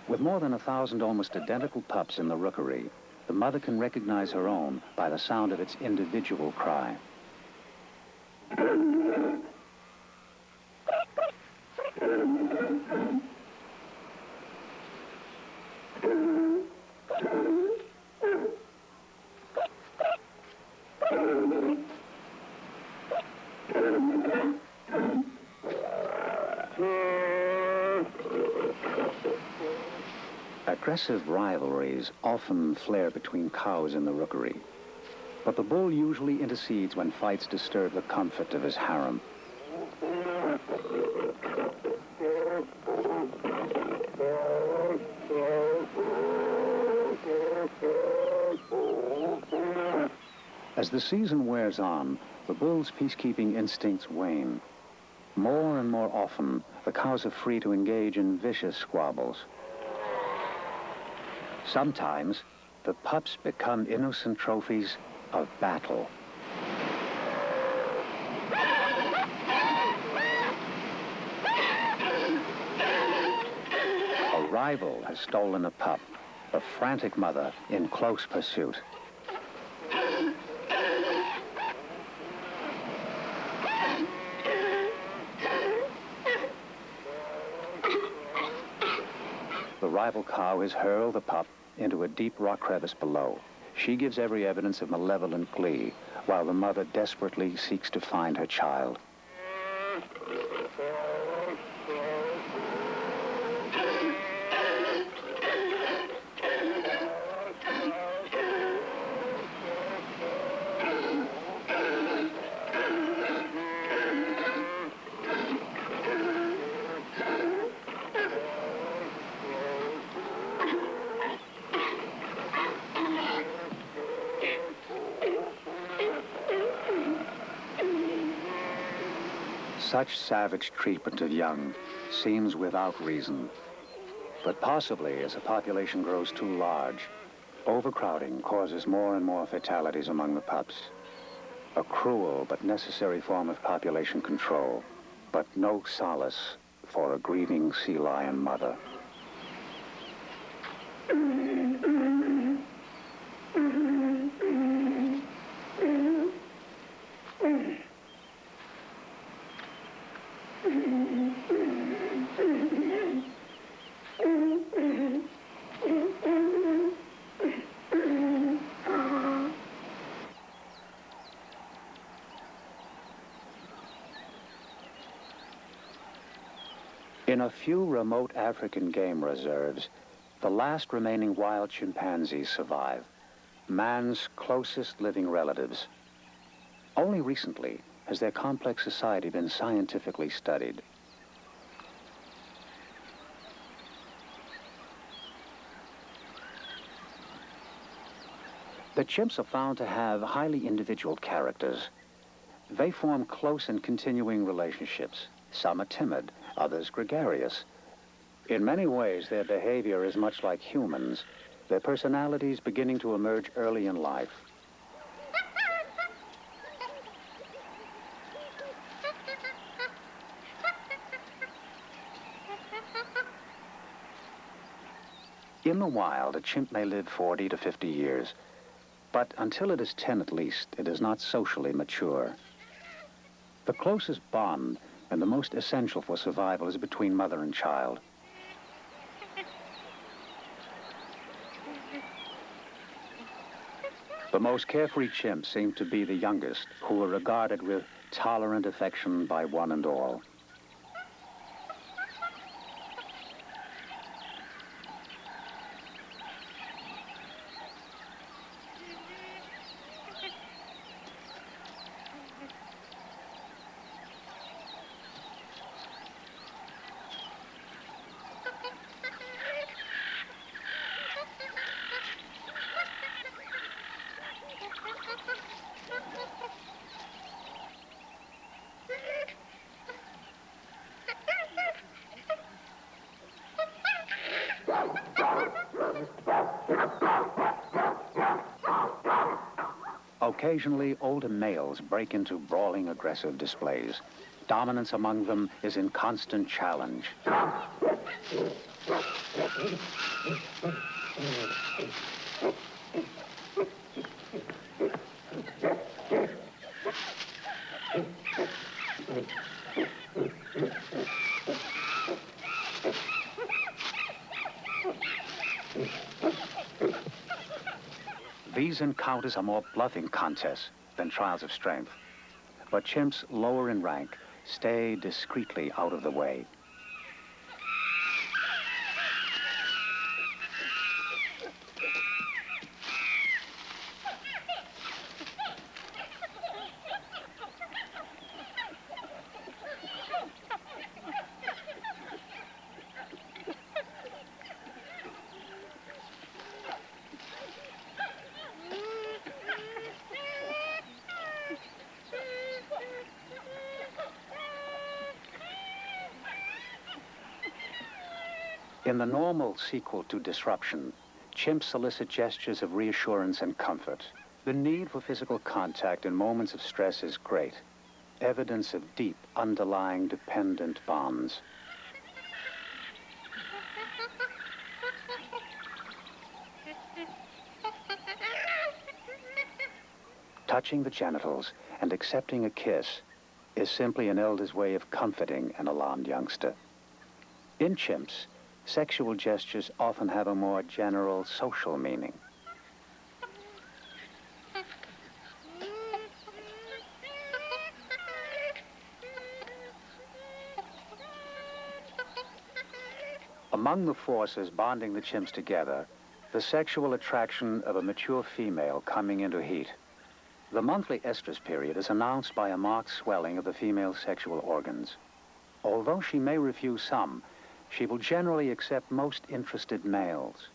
With more than 1,000 almost identical pups in the rookery, the mother can recognize her own by the sound of its individual cry. Aggressive rivalries often flare between cows in the rookery, but the bull usually intercedes when fights disturb the comfort of his harem. As the season wears on, the bull's peacekeeping instincts wane. More and more often, the cows are free to engage in vicious squabbles. Sometimes, the pups become innocent trophies of battle. A rival has stolen a pup, the frantic mother in close pursuit. The rival cow has hurled the pup into a deep rock crevice below. She gives every evidence of malevolent glee, while the mother desperately seeks to find her child. Such savage treatment of young seems without reason. But possibly, as a population grows too large, overcrowding causes more and more fatalities among the pups. A cruel but necessary form of population control, but no solace for a grieving sea lion mother. In a few remote African game reserves, the last remaining wild chimpanzees survive, man's closest living relatives. Only recently has their complex society been scientifically studied. The chimps are found to have highly individual characters. They form close and continuing relationships. Some are timid, others gregarious. In many ways, their behavior is much like humans, their personalities beginning to emerge early in life. In the wild, a chimp may live 40 to 50 years, but until it is 10 at least, it is not socially mature. The closest bond and the most essential for survival is between mother and child. The most carefree chimps seem to be the youngest, who are regarded with tolerant affection by one and all. Occasionally, older males break into brawling, aggressive displays. Dominance among them is in constant challenge. These encounters are more bluffing contests than trials of strength. But chimps lower in rank stay discreetly out of the way. In the normal sequel to disruption, chimps solicit gestures of reassurance and comfort. The need for physical contact in moments of stress is great, evidence of deep, underlying dependent bonds. Touching the genitals and accepting a kiss is simply an elder's way of comforting an alarmed youngster. In chimps, sexual gestures often have a more general social meaning. Among the forces bonding the chimps together, the sexual attraction of a mature female coming into heat. The monthly estrus period is announced by a marked swelling of the female's sexual organs. Although she may refuse some, she will generally accept most interested males.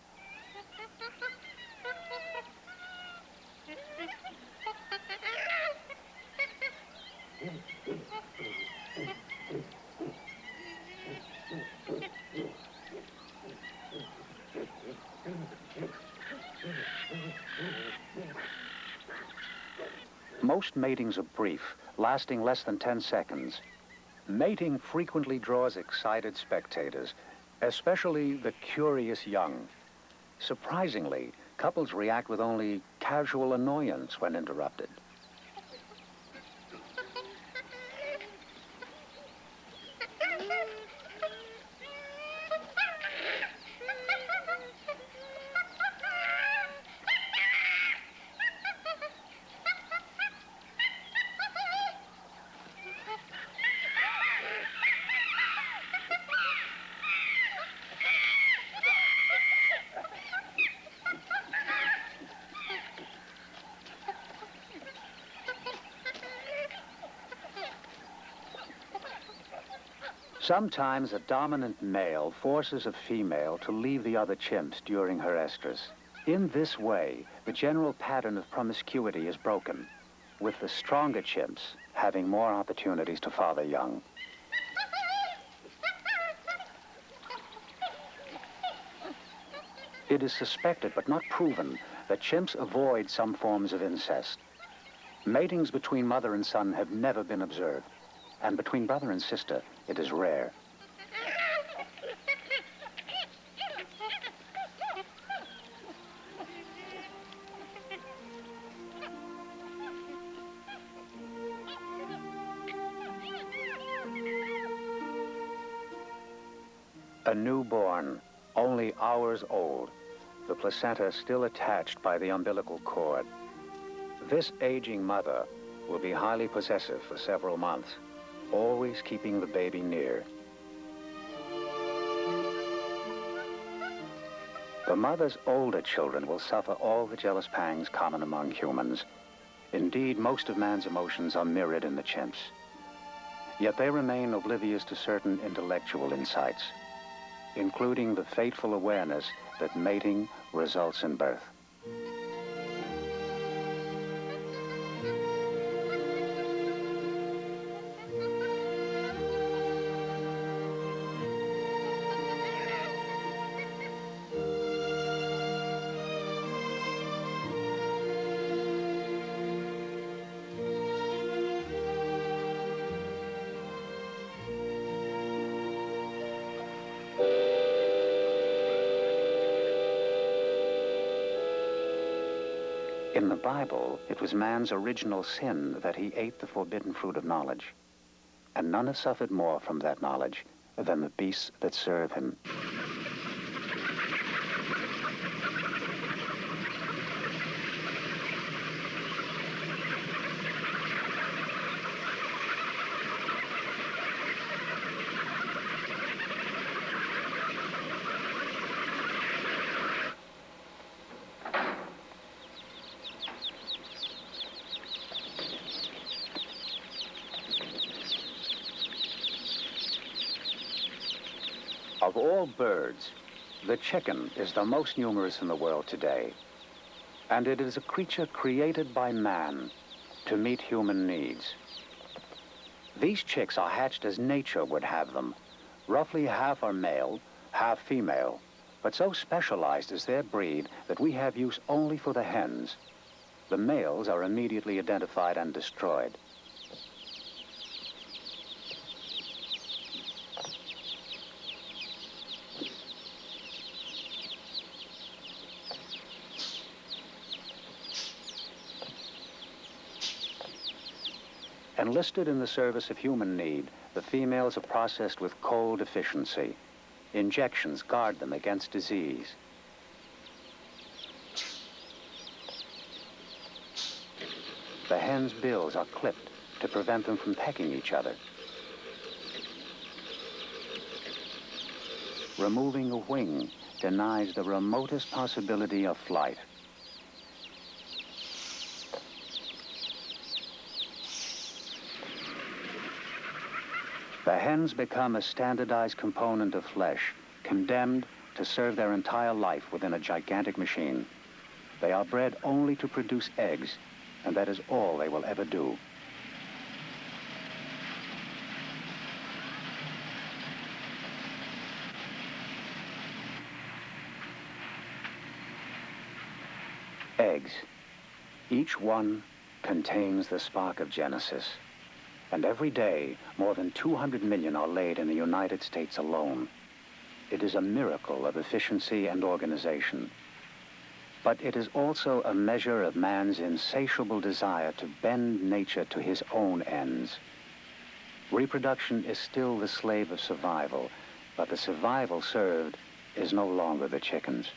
Most matings are brief, lasting less than 10 seconds. Mating frequently draws excited spectators, especially the curious young. Surprisingly, couples react with only casual annoyance when interrupted. Sometimes a dominant male forces a female to leave the other chimps during her estrus. In this way, the general pattern of promiscuity is broken, with the stronger chimps having more opportunities to father young. It is suspected, but not proven, that chimps avoid some forms of incest. Matings between mother and son have never been observed, and between brother and sister, it is rare. A newborn, only hours old, the placenta still attached by the umbilical cord. This aging mother will be highly possessive for several months, always keeping the baby near. The mother's older children will suffer all the jealous pangs common among humans. Indeed, most of man's emotions are mirrored in the chimps. Yet they remain oblivious to certain intellectual insights, including the fateful awareness that mating results in birth. In the Bible, it was man's original sin that he ate the forbidden fruit of knowledge. And none have suffered more from that knowledge than the beasts that serve him. Of all birds, the chicken is the most numerous in the world today, and it is a creature created by man to meet human needs. These chicks are hatched as nature would have them. Roughly half are male, half female, but so specialized is their breed that we have use only for the hens. The males are immediately identified and destroyed. Enlisted in the service of human need, the females are processed with coal deficiency. Injections guard them against disease. The hens' bills are clipped to prevent them from pecking each other. Removing a wing denies the remotest possibility of flight. The hens become a standardized component of flesh, condemned to serve their entire life within a gigantic machine. They are bred only to produce eggs, and that is all they will ever do. Eggs. Each one contains the spark of Genesis. And every day, more than 200 million are laid in the United States alone. It is a miracle of efficiency and organization. But it is also a measure of man's insatiable desire to bend nature to his own ends. Reproduction is still the slave of survival, but the survival served is no longer the chickens.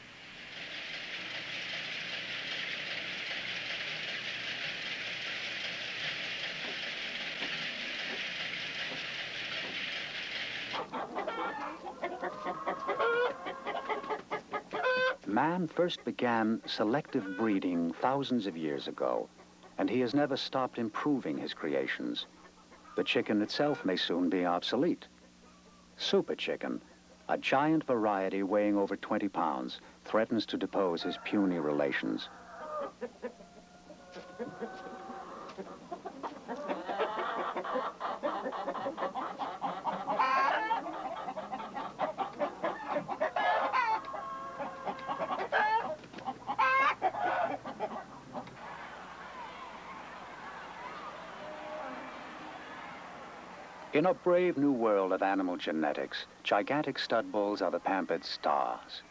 Man first began selective breeding thousands of years ago, and he has never stopped improving his creations. The chicken itself may soon be obsolete. Super chicken, a giant variety weighing over 20 pounds, threatens to depose his puny relations. In a brave new world of animal genetics, gigantic stud bulls are the pampered stars.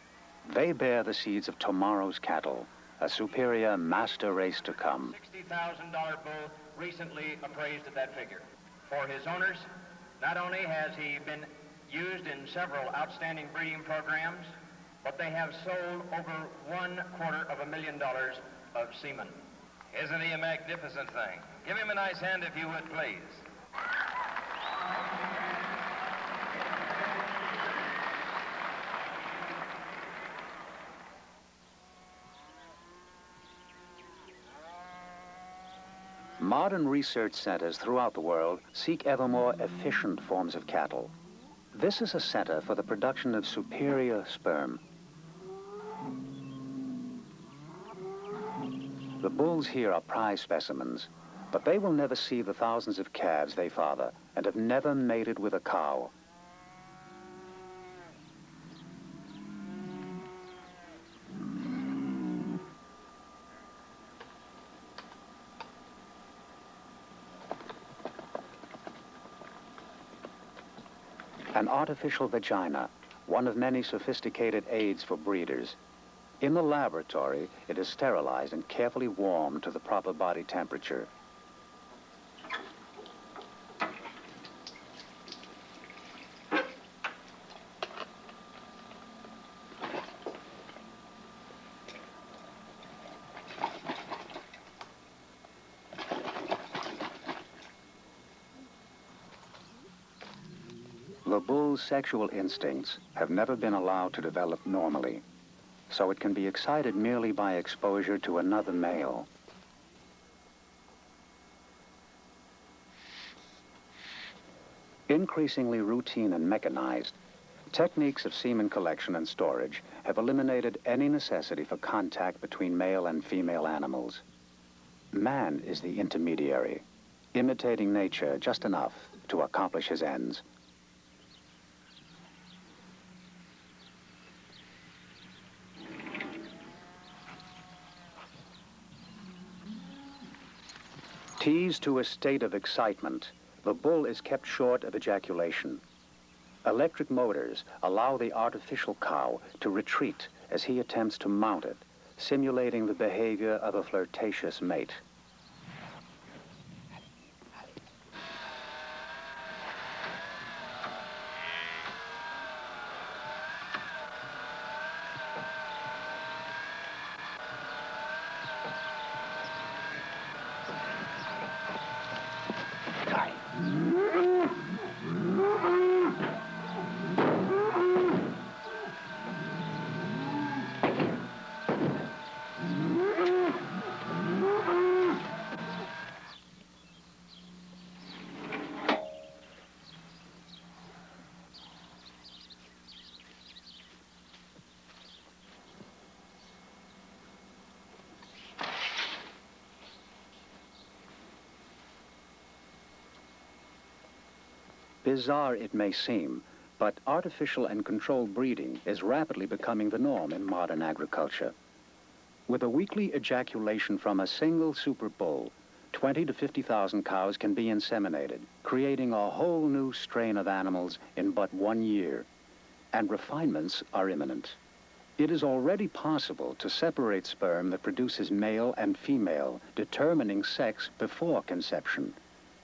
They bear the seeds of tomorrow's cattle, a superior master race to come. $60,000 bull recently appraised at that figure. For his owners, not only has he been used in several outstanding breeding programs, but they have sold over $250,000 of semen. Isn't he a magnificent thing? Give him a nice hand if you would, please. Modern research centers throughout the world seek ever more efficient forms of cattle. This is a center for the production of superior sperm. The bulls here are prize specimens, but they will never see the thousands of calves they father and have never mated with a cow. An artificial vagina, one of many sophisticated aids for breeders. In the laboratory, it is sterilized and carefully warmed to the proper body temperature. The bull's sexual instincts have never been allowed to develop normally, so it can be excited merely by exposure to another male. Increasingly routine and mechanized, techniques of semen collection and storage have eliminated any necessity for contact between male and female animals. Man is the intermediary, imitating nature just enough to accomplish his ends. Teased to a state of excitement, the bull is kept short of ejaculation. Electric motors allow the artificial cow to retreat as he attempts to mount it, simulating the behavior of a flirtatious mate. Bizarre it may seem, but artificial and controlled breeding is rapidly becoming the norm in modern agriculture. With a weekly ejaculation from a single super bull, 20 to 50,000 cows can be inseminated, creating a whole new strain of animals in but 1 year. And refinements are imminent. It is already possible to separate sperm that produces male and female, determining sex before conception.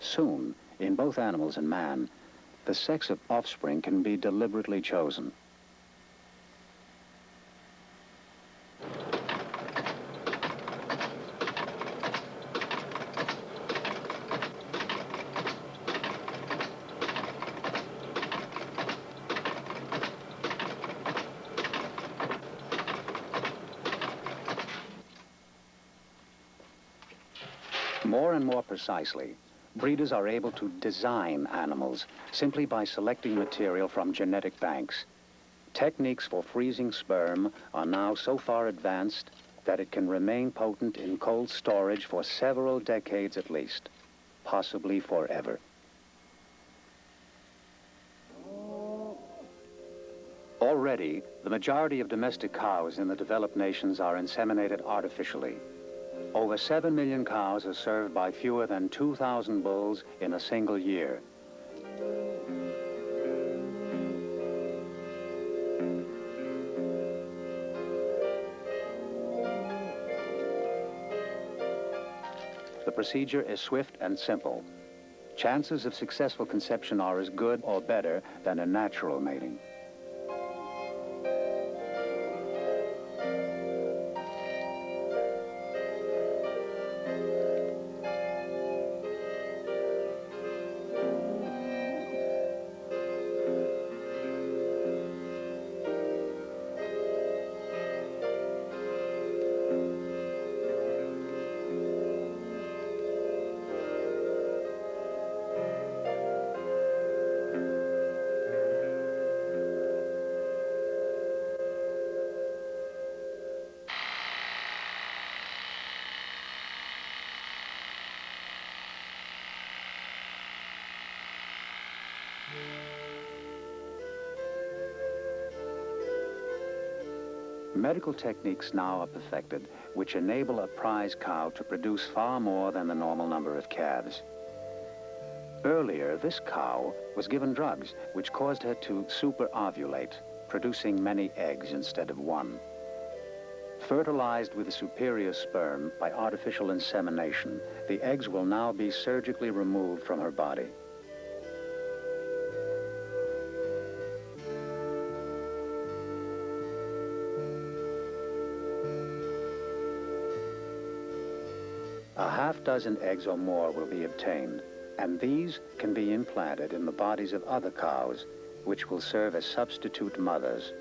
Soon, in both animals and man, the sex of offspring can be deliberately chosen. More and more precisely, breeders are able to design animals simply by selecting material from genetic banks. Techniques for freezing sperm are now so far advanced that it can remain potent in cold storage for several decades at least, possibly forever. Already, the majority of domestic cows in the developed nations are inseminated artificially. Over 7 million cows are served by fewer than 2,000 bulls in a single year. The procedure is swift and simple. Chances of successful conception are as good or better than in natural mating. Medical techniques now are perfected, which enable a prize cow to produce far more than the normal number of calves. Earlier, this cow was given drugs, which caused her to superovulate, producing many eggs instead of one. Fertilized with a superior sperm by artificial insemination, the eggs will now be surgically removed from her body. A half-dozen eggs or more will be obtained, and these can be implanted in the bodies of other cows, which will serve as substitute mothers.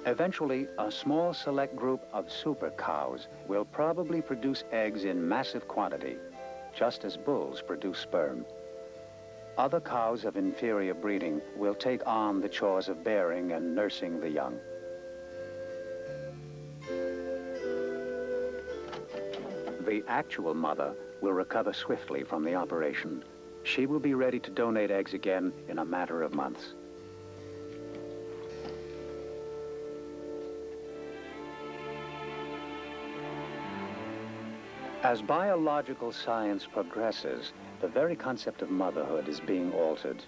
Eventually, a small select group of super cows will probably produce eggs in massive quantity, just as bulls produce sperm. Other cows of inferior breeding will take on the chores of bearing and nursing the young. The actual mother will recover swiftly from the operation. She will be ready to donate eggs again in a matter of months. As biological science progresses, the very concept of motherhood is being altered.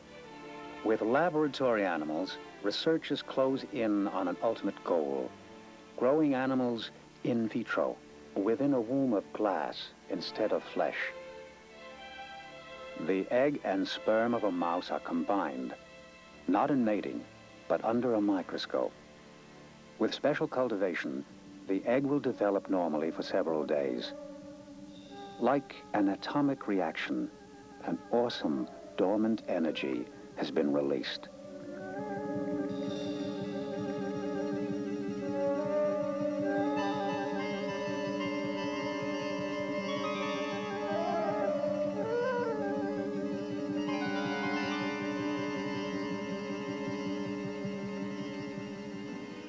With laboratory animals, researchers close in on an ultimate goal: growing animals in vitro, within a womb of glass instead of flesh. The egg and sperm of a mouse are combined, not in mating, but under a microscope. With special cultivation, the egg will develop normally for several days. Like an atomic reaction, an awesome dormant energy has been released.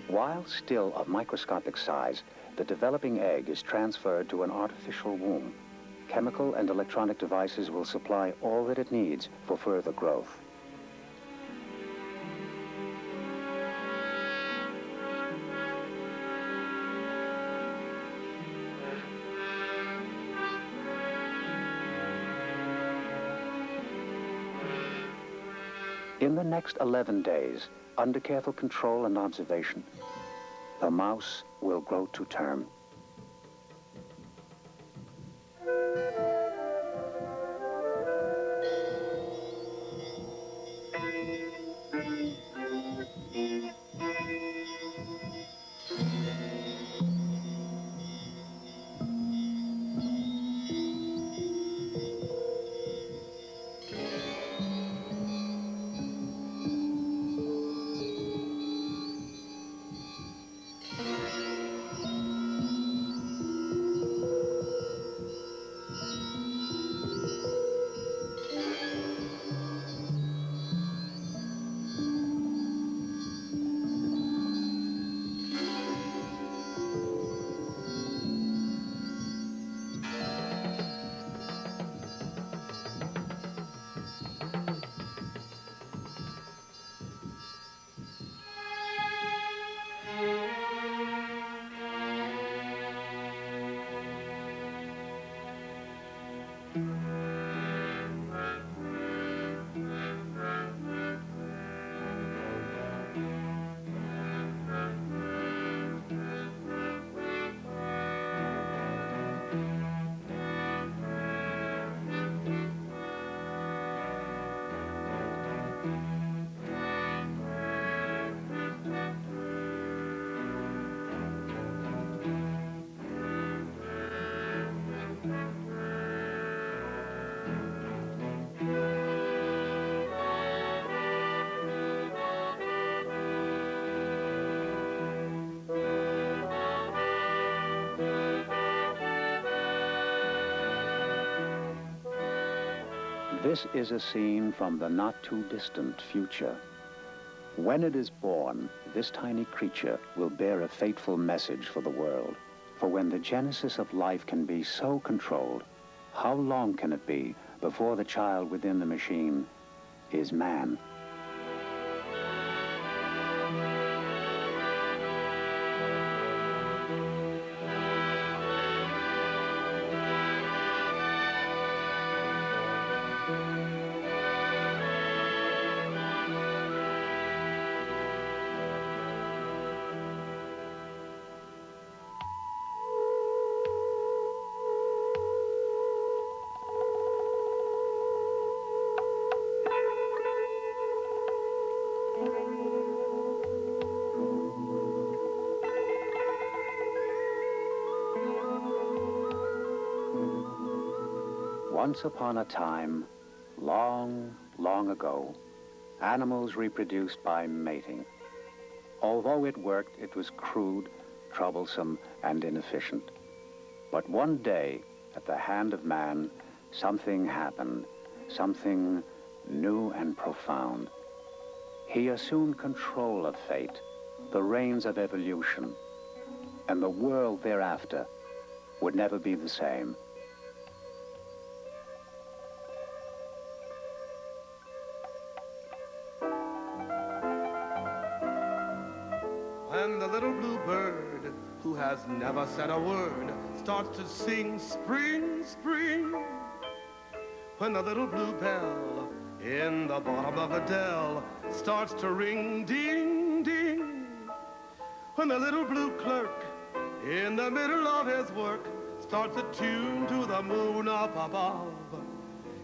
While still of microscopic size, the developing egg is transferred to an artificial womb. Chemical and electronic devices will supply all that it needs for further growth. In the next 11 days, under careful control and observation, the mouse will grow to term. This is a scene from the not-too-distant future. When it is born, this tiny creature will bear a fateful message for the world. For when the genesis of life can be so controlled, how long can it be before the child within the machine is man? Once upon a time, long, long ago, animals reproduced by mating. Although it worked, it was crude, troublesome, and inefficient. But one day, at the hand of man, something happened, something new and profound. He assumed control of fate, the reins of evolution, and the world thereafter would never be the same. When the little blue bird, who has never said a word, starts to sing spring, spring. When the little blue bell in the bottom of a dell starts to ring, ding, ding. When the little blue clerk in the middle of his work starts a tune to the moon up above,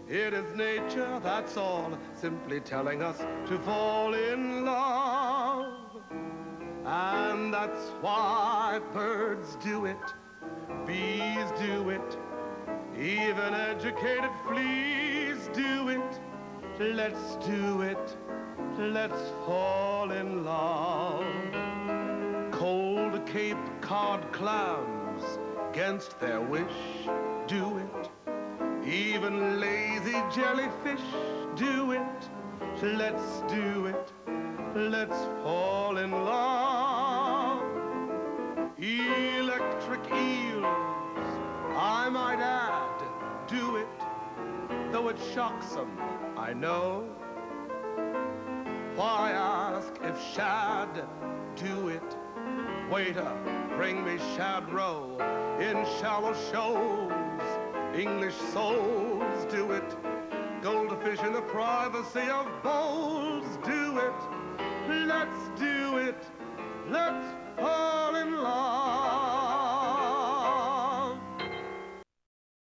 it is nature, that's all, simply telling us to fall in love. And that's why birds do it, bees do it, even educated fleas do it. Let's do it, let's fall in love. Cold Cape Cod clams, against their wish, do it. Even lazy jellyfish do it. Let's do it, let's fall in love. Electric eels, I might add, do it, though it shocks them, I know. Why ask if shad do it? Waiter, bring me shad roe in shallow shoals. English souls do it. Goldfish in the privacy of bowls do it. Let's do it. Let's fly.